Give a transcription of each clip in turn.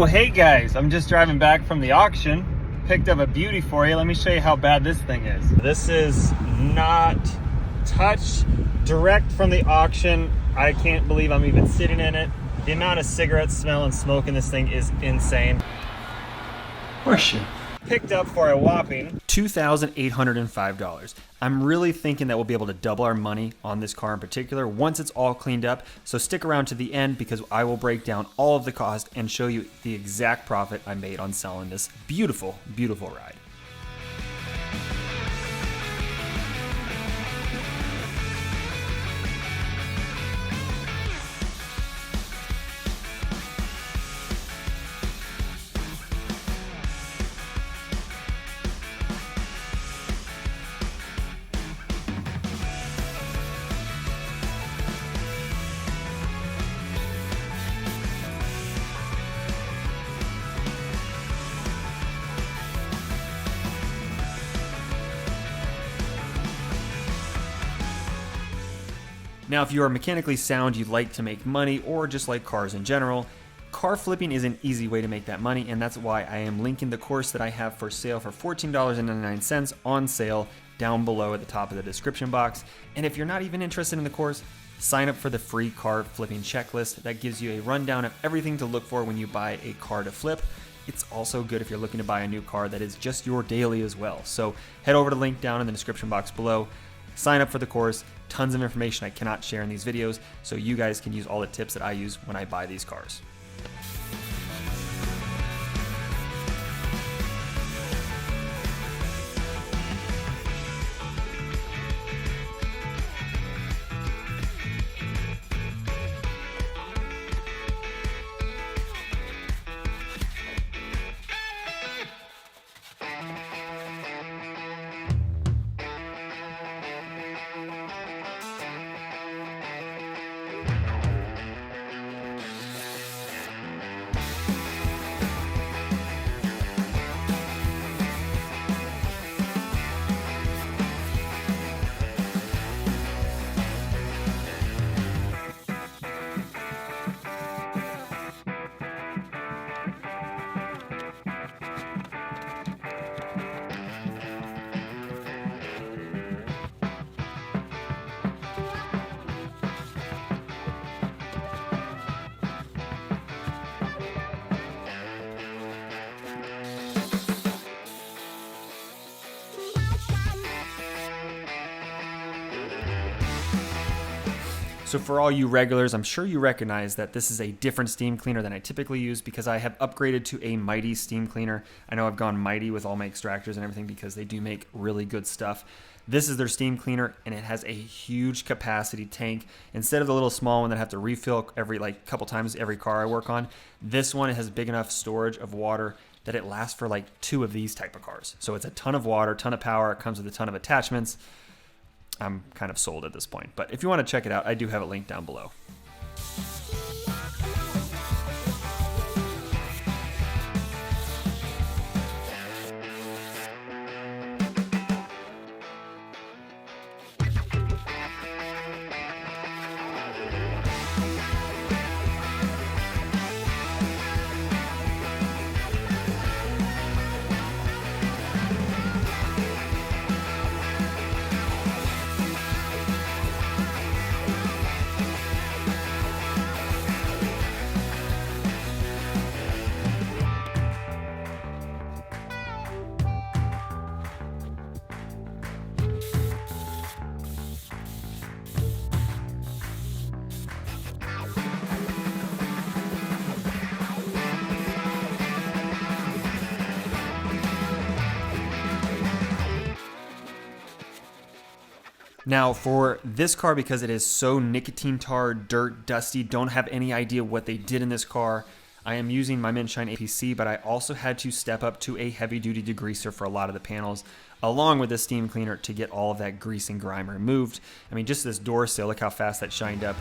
hey guys, I'm just driving back from the auction. Picked up a beauty for you. Let me show you how bad this thing is. This is not touched, direct from the auction. I can't believe I'm even sitting in it. The amount of cigarette smell and smoke in this thing is insane. Horseshoe. Picked up for a whopping $2,805. I'm really thinking that we'll be able to double our money on this car in particular once it's all cleaned up. So stick around to the end because I will break down all of the cost and show you the exact profit I made on selling this beautiful, beautiful ride. Now, if you are mechanically sound, you'd like to make money, or just like cars in general, car flipping is an easy way to make that money, and that's why I am linking the course that I have for sale for $14.99 on sale down below at the top of the description box. And if you're not even interested in the course, sign up for the free car flipping checklist. That gives you a rundown of everything to look for when you buy a car to flip. It's also good if you're looking to buy a new car that is just your daily as well. So head over to the link down in the description box below. Sign up for the course. Tons of information I cannot share in these videos, so you guys can use all the tips that I use when I buy these cars. So for all you regulars, I'm sure you recognize that this is a different steam cleaner than I typically use because I have upgraded to a Mighty steam cleaner. I know I've gone Mighty with all my extractors and everything because they do make really good stuff. This is their steam cleaner, and it has a huge capacity tank. Instead of the little small one that I have to refill every couple times every car I work on, this one has big enough storage of water that it lasts for like 2 of these type of cars. So it's a ton of water, ton of power. It comes with a ton of attachments. I'm kind of sold at this point, but if you want to check it out, I do have it linked down below. Now for this car, because it is so nicotine tar, dirt, dusty, don't have any idea what they did in this car, I am using my Shine APC, but I also had to step up to a heavy duty degreaser for a lot of the panels, along with the steam cleaner to get all of that grease and grime removed. I mean, just this door sill, look how fast that shined up.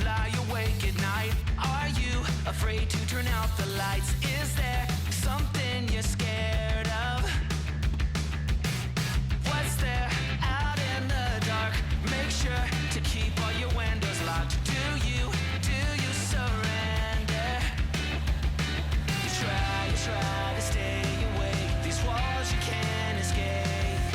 Lie awake at night afraid to turn out the lights? Is there something you're scared of? What's there out in the dark? Make sure to keep all your windows locked. Do you surrender? You try to stay awake. These walls you can't escape.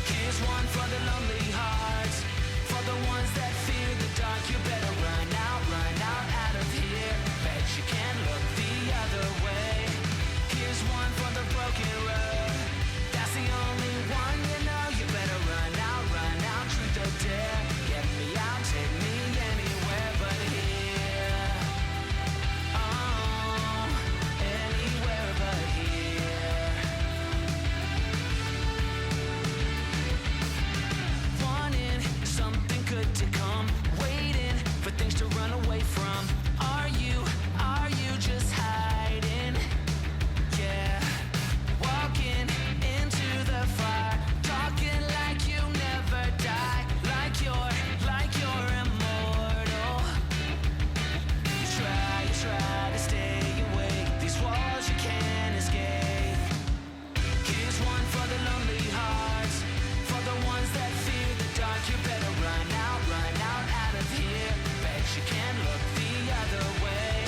Here's one for the lonely hearts, for the ones that fear the dark. You better run out of here. Bet you can't look the other way. Here's one for the broken road. That's the only one you know. You better run out, truth or dare. Get me out, take me anywhere but here. Oh, anywhere but here. Wanting something good to come, waiting for things to run away from. Are you just hiding? Yeah, walking into the fire, talking like you never die, like you're immortal. You try to stay awake. These walls you can't escape. Here's one for the lonely hearts, for the ones that fear the dark. You better run out of here. Bet you can't look the other way.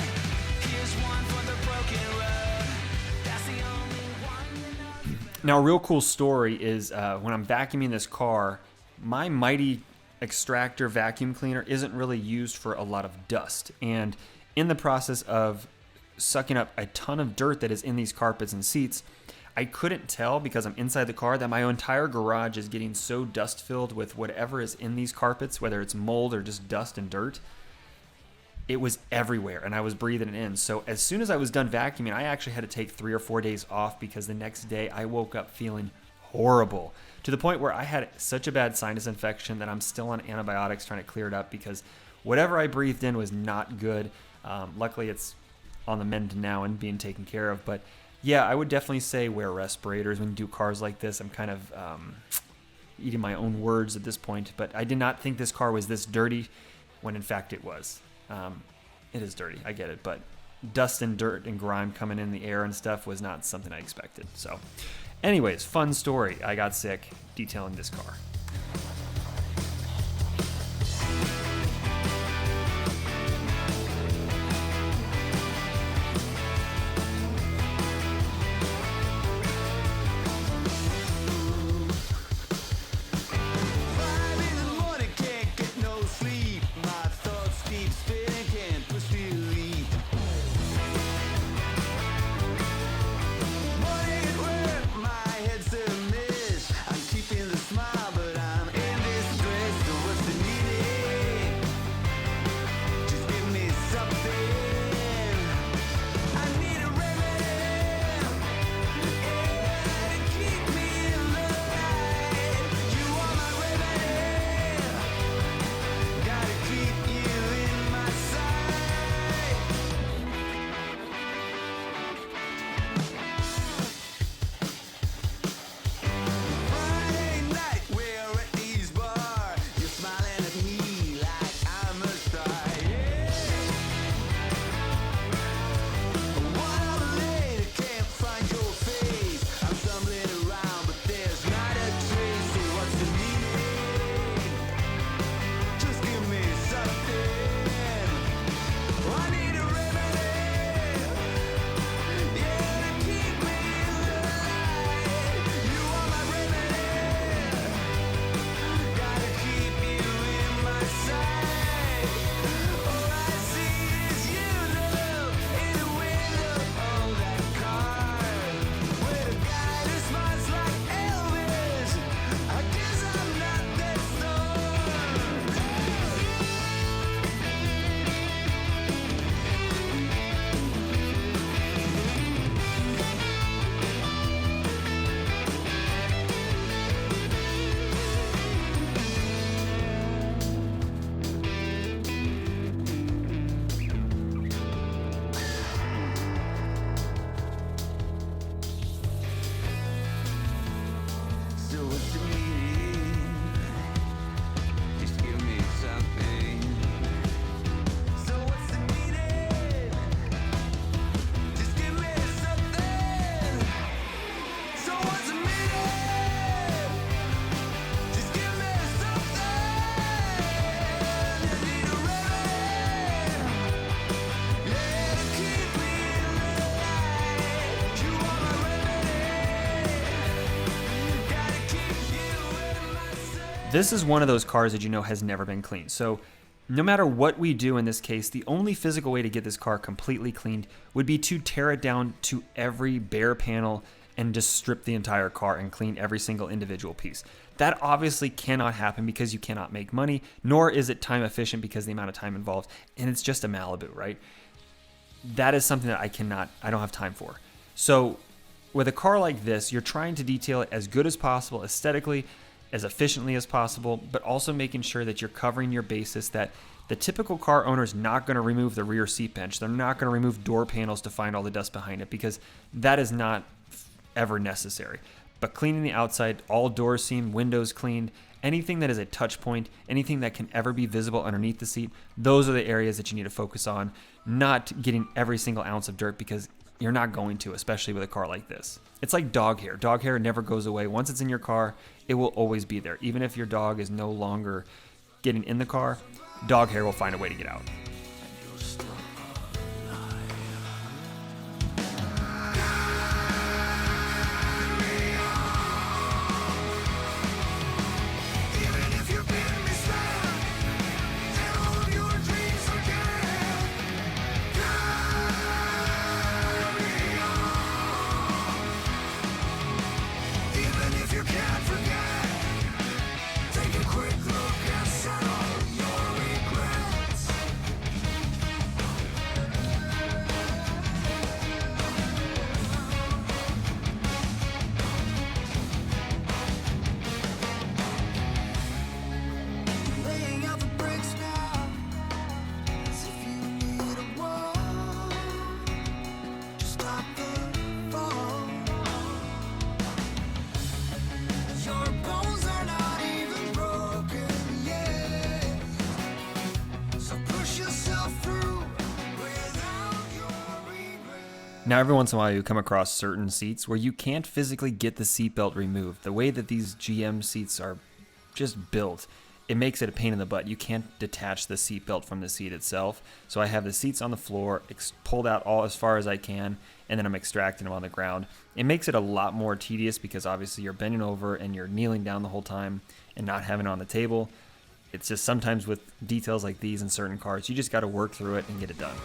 Here's one for the broken road. That's the only one you know. Now, a real cool story is when I'm vacuuming this car, my Mighty Extractor vacuum cleaner isn't really used for a lot of dust. And in the process of sucking up a ton of dirt that is in these carpets and seats, I couldn't tell because I'm inside the car that my entire garage is getting so dust filled with whatever is in these carpets, whether it's mold or just dust and dirt. It was everywhere and I was breathing it in. So as soon as I was done vacuuming, I actually had to take 3 or 4 days off because the next day I woke up feeling horrible, to the point where I had such a bad sinus infection that I'm still on antibiotics trying to clear it up because whatever I breathed in was not good. Luckily it's on the mend now and being taken care of. But yeah, I would definitely say wear respirators when you do cars like this. I'm kind of eating my own words at this point, but I did not think this car was this dirty when in fact it was. It is dirty, I get it, but dust and dirt and grime coming in the air and stuff was not something I expected. So anyways, fun story. I got sick detailing this car. Money at work, my head's a mess. I'm keeping the smile, but This is one of those cars that you know has never been cleaned. So no matter what we do in this case, the only physical way to get this car completely cleaned would be to tear it down to every bare panel and just strip the entire car and clean every single individual piece. That obviously cannot happen because you cannot make money, nor is it time efficient because of the amount of time involved, and it's just a Malibu, right? That is something that I don't have time for. So with a car like this, you're trying to detail it as good as possible aesthetically, as efficiently as possible, but also making sure that you're covering your basis, that the typical car owner is not going to remove the rear seat bench. They're not going to remove door panels to find all the dust behind it because that is not ever necessary. But cleaning the outside, all doors seen, windows cleaned, anything that is a touch point, anything that can ever be visible underneath the seat, those are the areas that you need to focus on, not getting every single ounce of dirt because you're not going to, especially with a car like this. It's like dog hair. Dog hair never goes away. Once it's in your car, it will always be there. Even if your dog is no longer getting in the car, dog hair will find a way to get out. Now, every once in a while, you come across certain seats where you can't physically get the seatbelt removed. The way that these GM seats are just built, it makes it a pain in the butt. You can't detach the seatbelt from the seat itself. So I have the seats on the floor, pulled out all as far as I can, and then I'm extracting them on the ground. It makes it a lot more tedious because obviously you're bending over and you're kneeling down the whole time and not having it on the table. It's just sometimes with details like these in certain cars, you just got to work through it and get it done.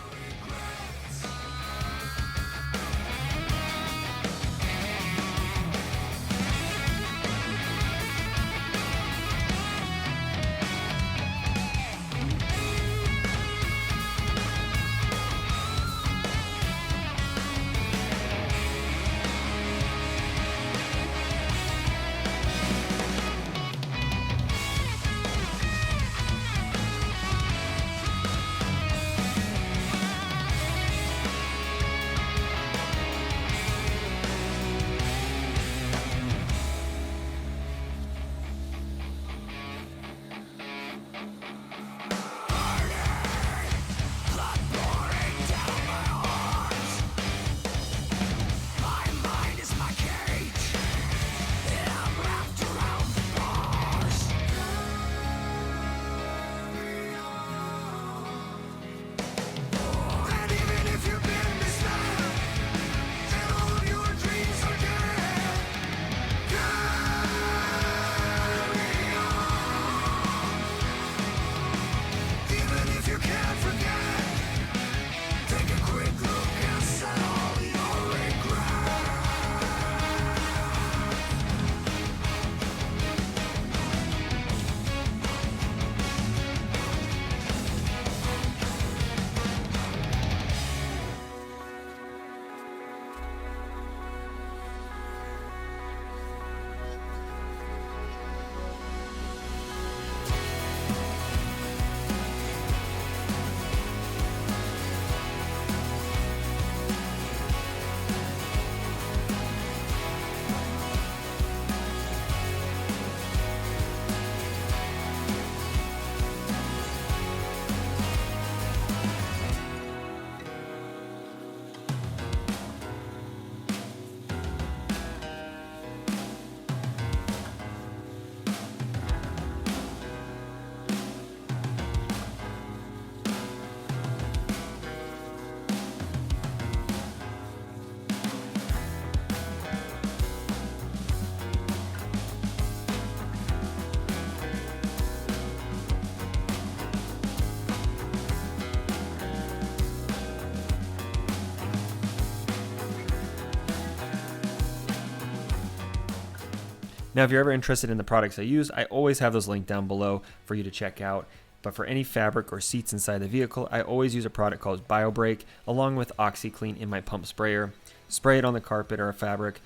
Now, if you're ever interested in the products I use, I always have those linked down below for you to check out. But for any fabric or seats inside the vehicle, I always use a product called BioBrake along with OxyClean in my pump sprayer. Spray it on the carpet or a fabric,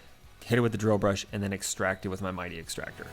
hit it with the drill brush, and then extract it with my Mighty Extractor.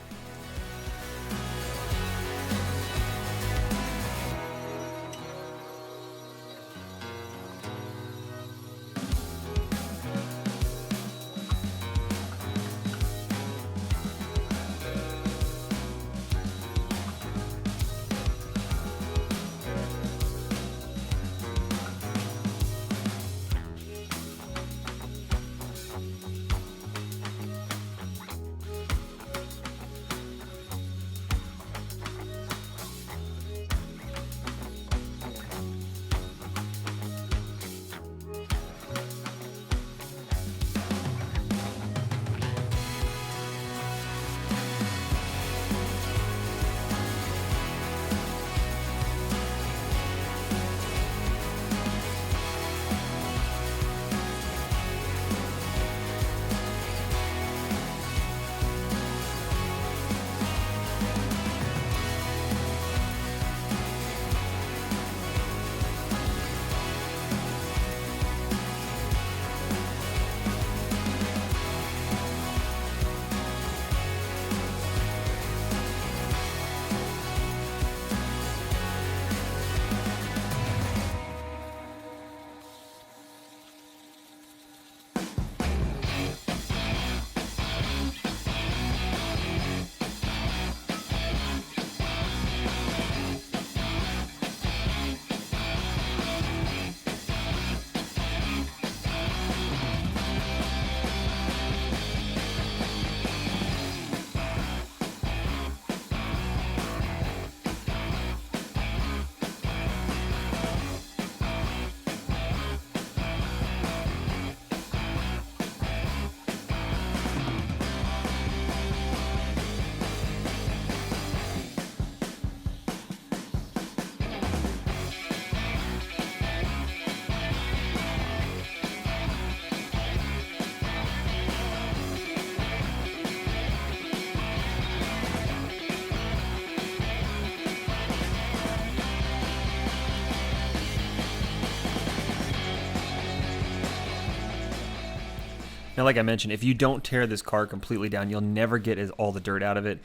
Now, like I mentioned, if you don't tear this car completely down, you'll never get all the dirt out of it.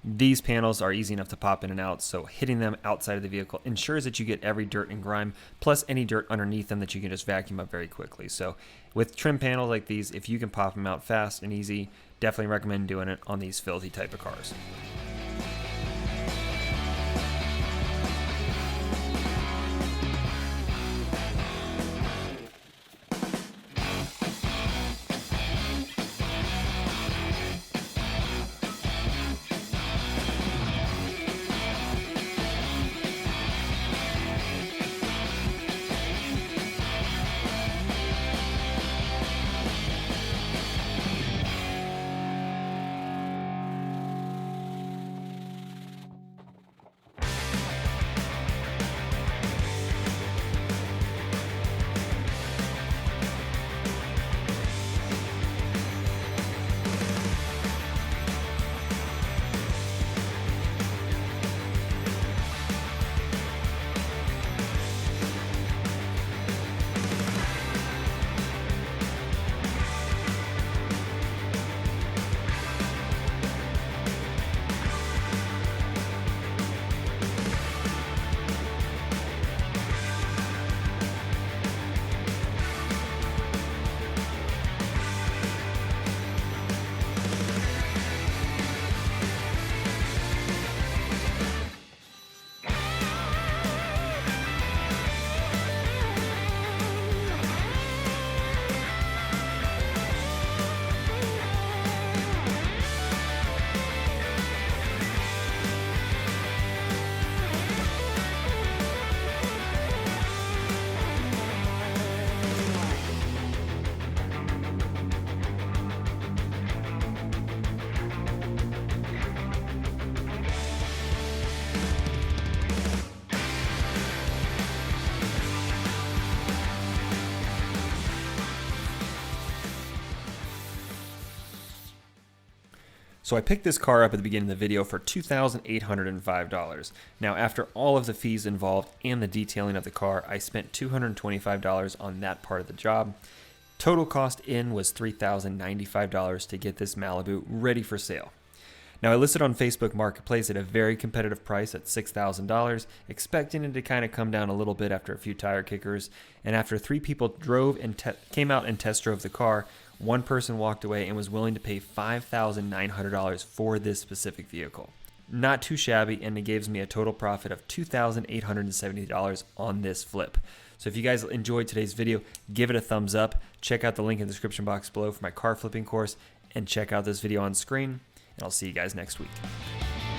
These panels are easy enough to pop in and out, so hitting them outside of the vehicle ensures that you get every dirt and grime, plus any dirt underneath them that you can just vacuum up very quickly. So with trim panels like these, if you can pop them out fast and easy, definitely recommend doing it on these filthy type of cars. So I picked this car up at the beginning of the video for $2,805. Now, after all of the fees involved and the detailing of the car, I spent $225 on that part of the job. Total cost in was $3,095 to get this Malibu ready for sale. Now, I listed on Facebook Marketplace at a very competitive price at $6,000, expecting it to kind of come down a little bit after a few tire kickers. And after 3 people drove and came out and test drove the car, one person walked away and was willing to pay $5,900 for this specific vehicle. Not too shabby, and it gives me a total profit of $2,870 on this flip. So if you guys enjoyed today's video, give it a thumbs up. Check out the link in the description box below for my car flipping course, and check out this video on screen. And I'll see you guys next week.